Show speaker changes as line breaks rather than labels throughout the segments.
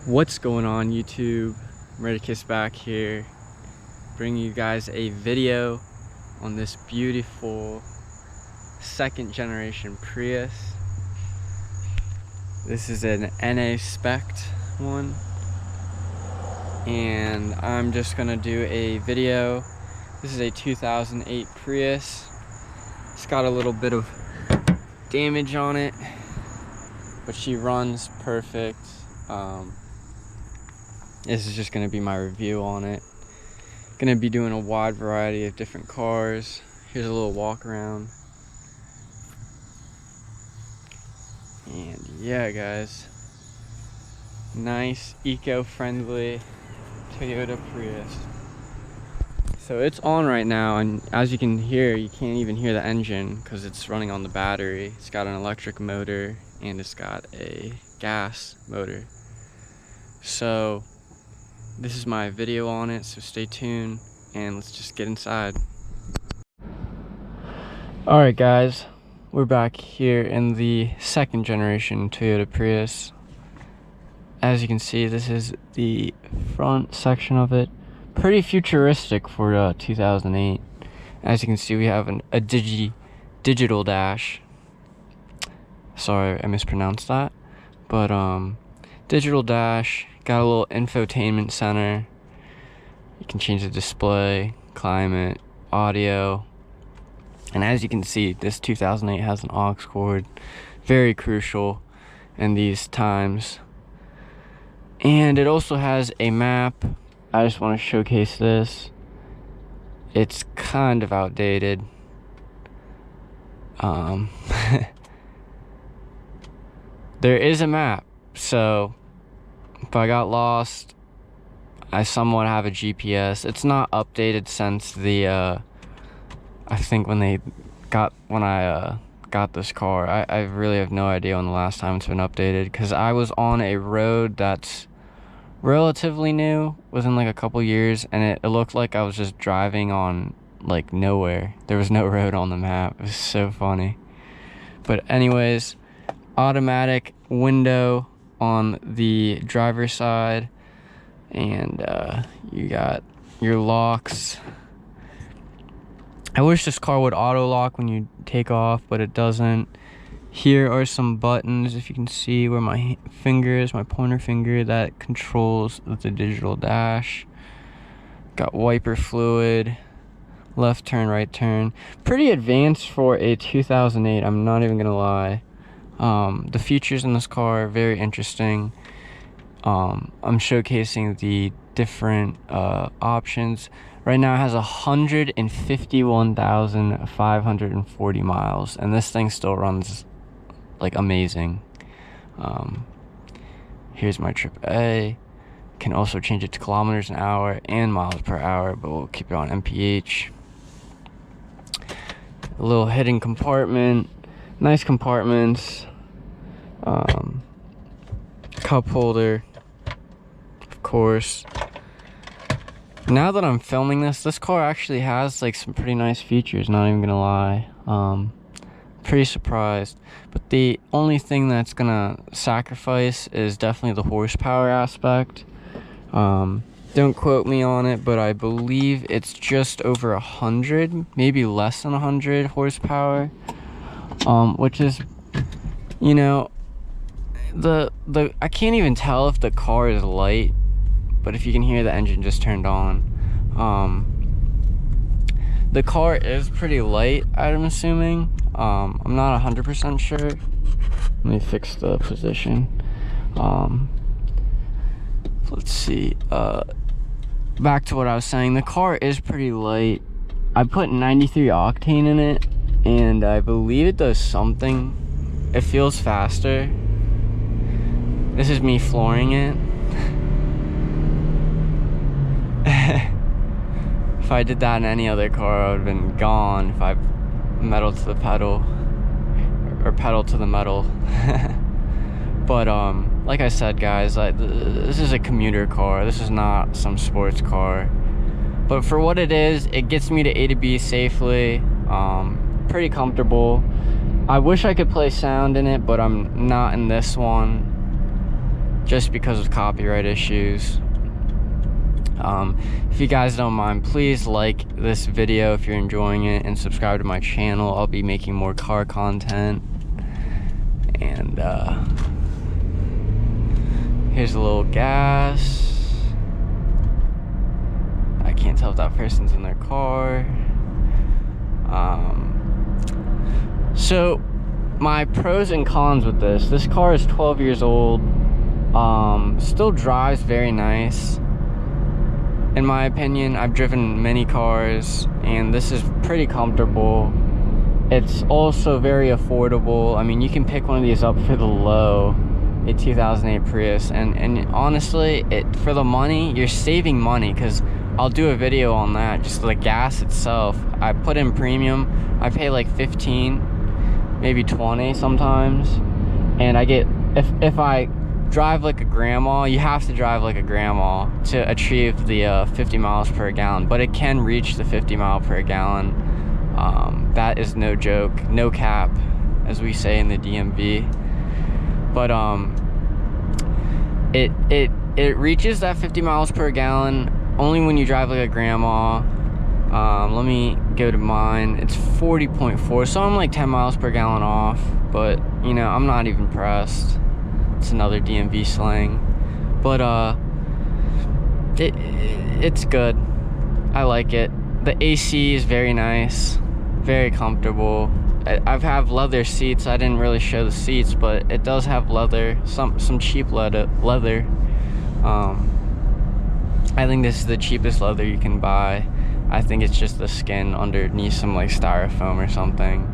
What's going on, YouTube? Kiss back here, bringing you guys a video on this beautiful second generation Prius. This is an NA spec one, and I'm just gonna do a video. This is a 2008 Prius. It's got a little bit of damage on it, but she runs perfect. This is just going to be my review on it. Going to be doing a wide variety of different cars. Here's a little walk around. And yeah, guys, nice eco-friendly Toyota Prius. So it's on right now, and as you can hear, you can't even hear the engine because it's running on the battery. It's got an electric motor and it's got a gas motor. So this is my video on it, so stay tuned and let's just get inside. Alright guys, we're back here in the second generation Toyota Prius. As you can see, this is the front section of it. Pretty futuristic for 2008. As you can see, we have a digital dash. Sorry, I mispronounced that. But digital dash. Got a little infotainment center. You can change the display, climate, audio. And as you can see, this 2008 has an aux cord. Very crucial in these times. And it also has a map. I just want to showcase this. It's kind of outdated. There is a map, so if I got lost, I somewhat have a GPS. It's not updated since the I think when I got this car. I really have no idea when the last time it's been updated, because I was on a road that's relatively new, within like a couple years, and it looked like I was just driving on like nowhere. There was no road on the map. It was so funny. But anyways, automatic window on the driver's side, and you got your locks. I wish this car would auto lock when you take off, but it doesn't. Here are some buttons, if you can see where my finger is, my pointer finger, that controls the digital dash. Got wiper fluid, left turn, right turn. Pretty advanced for a 2008, I'm not even gonna lie. The features in this car are very interesting. I'm showcasing the different options. Right now it has 151,540 miles, and this thing still runs like amazing. Here's my trip A. Can also change it to kilometers an hour and miles per hour, but we'll keep it on MPH. A little hidden compartment, nice compartments. Cup holder, of course. Now that I'm filming this car actually has like some pretty nice features, not even gonna lie. Pretty surprised, but the only thing that's gonna sacrifice is definitely the horsepower aspect. Don't quote me on it, but I believe it's just over 100, maybe less than 100 horsepower, which is, you know, I can't even tell if the car is light, but if you can hear the engine just turned on. The car is pretty light, I'm assuming. I'm not 100% sure. Let me fix the position. Let's see. Back to what I was saying. The car is pretty light. I put 93 octane in it, and I believe it does something. It feels faster. This is me flooring it. If I did that in any other car, I would have been gone. If I metal to the pedal, or pedal to the metal. But like I said, guys, this is a commuter car. This is not some sports car, but for what it is, it gets me to A to B safely. Pretty comfortable. I wish I could play sound in it, but I'm not in this one. just because of copyright issues. If you guys don't mind, please like this video if you're enjoying it, and subscribe to my channel. I'll be making more car content. And here's a little gas. I can't tell if that person's in their car. So my pros and cons with this car is 12 years old. Still drives very nice. In my opinion, I've driven many cars, and this is pretty comfortable. It's also very affordable. I mean, you can pick one of these up for the low, a 2008 Prius, and honestly, for the money, you're saving money, because I'll do a video on that. Just the gas itself, I put in premium, I pay like 15, maybe 20 sometimes, and I get, if I drive like a grandma, you have to drive like a grandma to achieve the 50 miles per gallon, but it can reach the 50 mile per gallon. That is no joke, no cap, as we say in the DMV. But it reaches that 50 miles per gallon only when you drive like a grandma. Let me go to mine. It's 40.4, so I'm like 10 miles per gallon off, but you know, I'm not even pressed. It's another DMV slang, but it's good. I like it. The AC is very nice, very comfortable. I have leather seats. I didn't really show the seats, but it does have leather, some cheap leather. I think this is the cheapest leather you can buy. I think it's just the skin underneath some like styrofoam or something.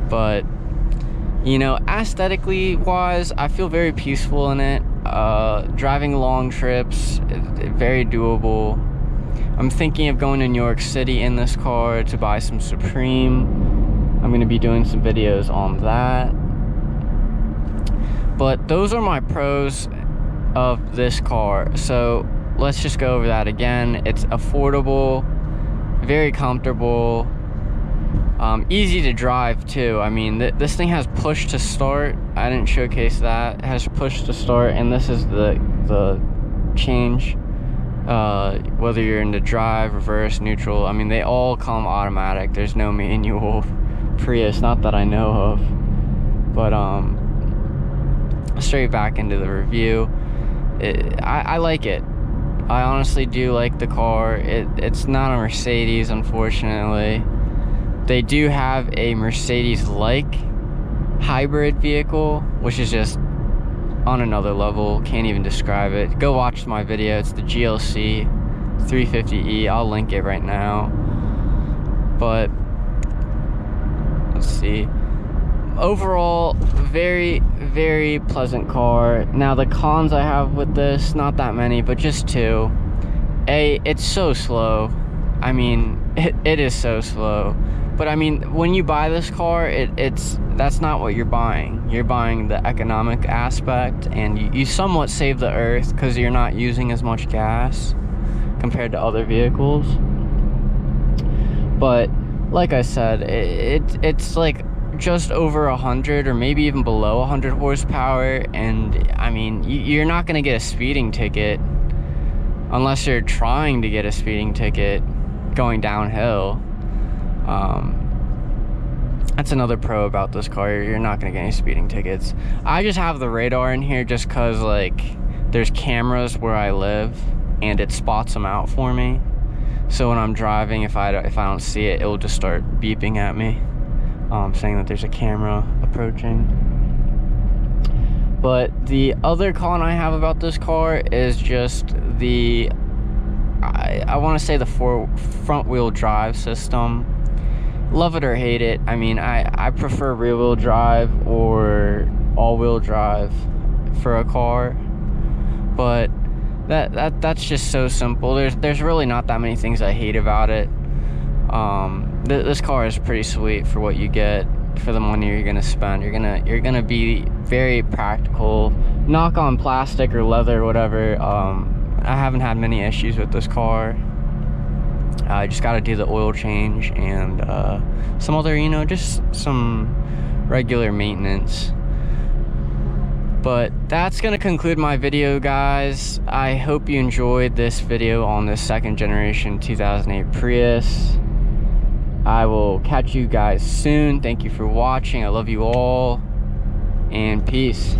But you know, aesthetically wise, I feel very peaceful in it. Driving long trips, very doable. I'm thinking of going to New York City in this car to buy some Supreme. I'm going to be doing some videos on that. But those are my pros of this car. So let's just go over that again. It's affordable, very comfortable. Easy to drive too. I mean, this thing has push to start. I didn't showcase that. It has push to start, and this is the change. Whether you're into drive, reverse, neutral, I mean, they all come automatic. There's no manual Prius, not that I know of. But straight back into the review. I like it. I honestly do like the car. It's not a Mercedes, unfortunately. They do have a Mercedes-like hybrid vehicle, which is just on another level. Can't even describe it. Go watch my video. It's the GLC 350e. I'll link it right now. But let's see. Overall, very, very pleasant car. Now, the cons I have with this, not that many, but just two. It's so slow. I mean, it is so slow. But I mean, when you buy this car, that's not what you're buying. You're buying the economic aspect, and you somewhat save the earth because you're not using as much gas compared to other vehicles. But like I said, it's like just over 100 or maybe even below 100 horsepower, and I mean, you're not going to get a speeding ticket unless you're trying to get a speeding ticket going downhill. That's another pro about this car. You're not gonna get any speeding tickets. I just have the radar in here just cause like there's cameras where I live and it spots them out for me. So when I'm driving, if I don't see it, it will just start beeping at me, saying that there's a camera approaching. But the other con I have about this car is just I want to say the front wheel drive system. Love it or hate it. I mean, I prefer rear wheel drive or all wheel drive for a car, but that's just so simple. There's really not that many things I hate about it. This car is pretty sweet for what you get for the money you're gonna spend. You're gonna be very practical. Knock on plastic or leather or whatever. I haven't had many issues with this car. I just got to do the oil change and some other, just some regular maintenance. But that's gonna conclude my video, guys. I hope you enjoyed this video on this second generation 2008 Prius. I will catch you guys soon. Thank you for watching. I love you all, and peace.